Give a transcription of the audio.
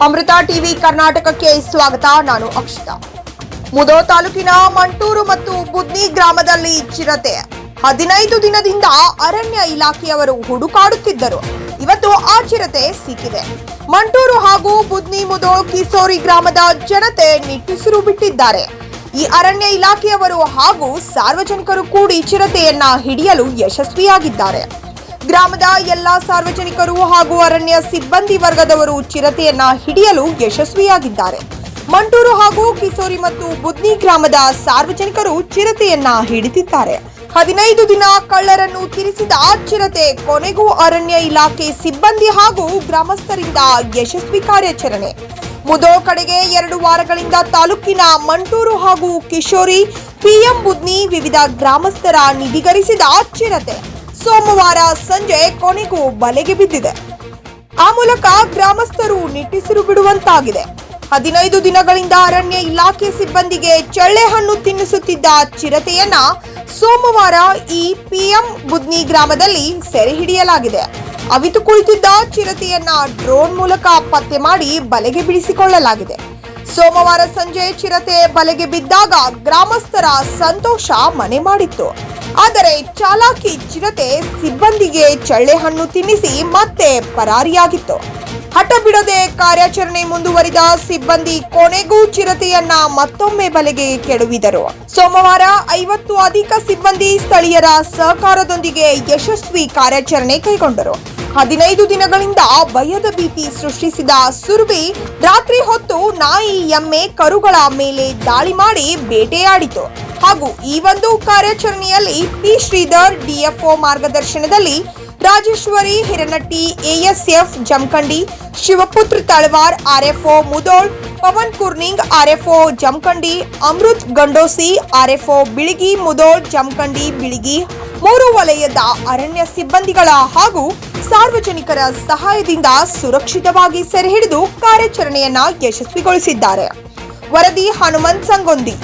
ಅಮೃತ TV ಕರ್ನಾಟಕಕ್ಕೆ ಸ್ವಾಗತ. ನಾನು ಅಕ್ಷತಾ. ಮುದೋ ತಾಲೂಕಿನ ಮಂಟೂರು ಮತ್ತು ಬುದ್ನಿ ಗ್ರಾಮದಲ್ಲಿ ಚಿರತೆ 15 ದಿನದಿಂದ ಅರಣ್ಯ ಇಲಾಖೆಯವರು ಹುಡುಕಾಡುತ್ತಿದ್ದರು. ಇವತ್ತು ಆ ಚಿರತೆ ಸಿಕ್ಕಿದೆ. ಮಂಟೂರು ಹಾಗೂ ಬುದ್ನಿ ಮುದೋ ಕಿಸೋರಿ ಗ್ರಾಮದ ಜನತೆ ನಿಟ್ಟುಸಿರು ಬಿಟ್ಟಿದ್ದಾರೆ. ಈ ಅರಣ್ಯ ಇಲಾಖೆಯವರು ಹಾಗೂ ಸಾರ್ವಜನಿಕರು ಕೂಡಿ ಚಿರತೆಯನ್ನ ಹಿಡಿಯಲು ಯಶಸ್ವಿಯಾಗಿದ್ದಾರೆ. ಗ್ರಾಮದ ಎಲ್ಲಾ ಸಾರ್ವಜನಿಕರು ಹಾಗೂ ಅರಣ್ಯ ಸಿಬ್ಬಂದಿ ವರ್ಗದವರು ಚಿರತೆಯನ್ನ ಹಿಡಿಯಲು ಯಶಸ್ವಿಯಾಗಿದ್ದಾರೆ. ಮಂಟೂರು ಹಾಗೂ ಕಿಸೋರಿ ಮತ್ತು ಬುದ್ನಿ ಗ್ರಾಮದ ಸಾರ್ವಜನಿಕರು ಚಿರತೆಯನ್ನ ಹಿಡಿದಿದ್ದಾರೆ. 15 ದಿನ ಕಳ್ಳರನ್ನು ತಿರಿಸಿದ ಚಿರತೆ ಕೊನೆಗೂ ಅರಣ್ಯ ಇಲಾಖೆ ಸಿಬ್ಬಂದಿ ಹಾಗೂ ಗ್ರಾಮಸ್ಥರಿಂದ ಯಶಸ್ವಿ ಕಾರ್ಯಾಚರಣೆ. ಮುದೋ ಕಡೆಗೆ 2 ವಾರಗಳಿಂದ ತಾಲೂಕಿನ ಮಂಟೂರು ಹಾಗೂ ಕಿಶೋರಿ ಪಿಎಂ ಬುದ್ನಿ ವಿವಿಧ ಗ್ರಾಮಸ್ಥರ ನಿಧಿಗರಿಸಿದ ಚಿರತೆ ಸೋಮವಾರ ಸಂಜೆ ಕೊನೆಗೂ ಬಲೆಗೆ ಬಿದ್ದಿದೆ. ಆ ಮೂಲಕ ಗ್ರಾಮಸ್ಥರು ನಿಟ್ಟುಸಿರು ಬಿಡುವಂತಾಗಿದೆ. 15 ದಿನಗಳಿಂದ ಅರಣ್ಯ ಇಲಾಖೆ ಸಿಬ್ಬಂದಿಗೆ ಚಳ್ಳೆ ಹಣ್ಣು ತಿನ್ನಿಸುತ್ತಿದ್ದ ಚಿರತೆಯನ್ನ ಸೋಮವಾರ ಈ ಪಿಎಂ ಬುದ್ನಿ ಗ್ರಾಮದಲ್ಲಿ ಸೆರೆ ಹಿಡಿಯಲಾಗಿದೆ. ಅವಿತು ಕುಳಿತಿದ್ದ ಚಿರತೆಯನ್ನ ಡ್ರೋನ್ ಮೂಲಕ ಪತ್ತೆ ಮಾಡಿ ಬಲೆಗೆ ಬಿಡಿಸಿಕೊಳ್ಳಲಾಗಿದೆ. ಸೋಮವಾರ ಸಂಜೆ ಚಿರತೆ ಬಲೆಗೆ ಬಿದ್ದಾಗ ಗ್ರಾಮಸ್ಥರ ಸಂತೋಷ ಮನೆ ಮಾಡಿತ್ತು. ಆದರೆ ಚಾಲಾಕಿ ಚಿರತೆ ಸಿಬ್ಬಂದಿಗೆ ಚಳ್ಳೆ ಹಣ್ಣು ತಿನ್ನಿಸಿ ಮತ್ತೆ ಪರಾರಿಯಾಗಿತ್ತು. ಹಠ ಬಿಡದೆ ಕಾರ್ಯಾಚರಣೆ ಮುಂದುವರಿದ ಸಿಬ್ಬಂದಿ ಕೊನೆಗೂ ಚಿರತೆಯನ್ನ ಮತ್ತೊಮ್ಮೆ ಬಲೆಗೆ ಕೆಡವಿದರು. ಸೋಮವಾರ 50 ಅಧಿಕ ಸಿಬ್ಬಂದಿ ಸ್ಥಳೀಯರ ಸಹಕಾರದೊಂದಿಗೆ ಯಶಸ್ವಿ ಕಾರ್ಯಾಚರಣೆ ಕೈಗೊಂಡರು. 15 ದಿನಗಳಿಂದ ಭಯದ ಭೀತಿ ಸೃಷ್ಟಿಸಿದ ಸುರ್ವಿ ರಾತ್ರಿ ಹೊತ್ತು ನಾಯಿ, ಎಮ್ಮೆ, ಕರುಗಳ ಮೇಲೆ ದಾಳಿ ಮಾಡಿ ಬೇಟೆಯಾಡಿತು. ಹಾಗೂ ಈ ಒಂದು ಕಾರ್ಯಾಚರಣೆಯಲ್ಲಿ ಪಿ ಶ್ರೀಧರ್ ಡಿಎಫ್ಒ ಮಾರ್ಗದರ್ಶನದಲ್ಲಿ Rajeshwari Hiranatti, ASF Jamkhandi, Shivaputra Talawar RFO Mudhol, Pavan Kurning RFO Jamkhandi, Amrit Gandosi RFO Bilagi Mudhol Jamkhandi Bilagi 3 ವಲಯದ ಅರಣ್ಯ ಸಿಬ್ಬಂದಿಗಳ ಹಾಗೂ ಸಾರ್ವಜನಿಕರ ಸಹಾಯದಿಂದ ಸುರಕ್ಷಿತವಾಗಿ ಸೆರೆ ಹಿಡಿದು ಕಾರ್ಯಾಚರಣೆಯನ್ನ ಯಶಸ್ವಿಗೊಳಿಸಿದ್ದಾರೆ. ವರದಿ ಹನುಮಂತ್ ಸಂಗೊಂದಿ.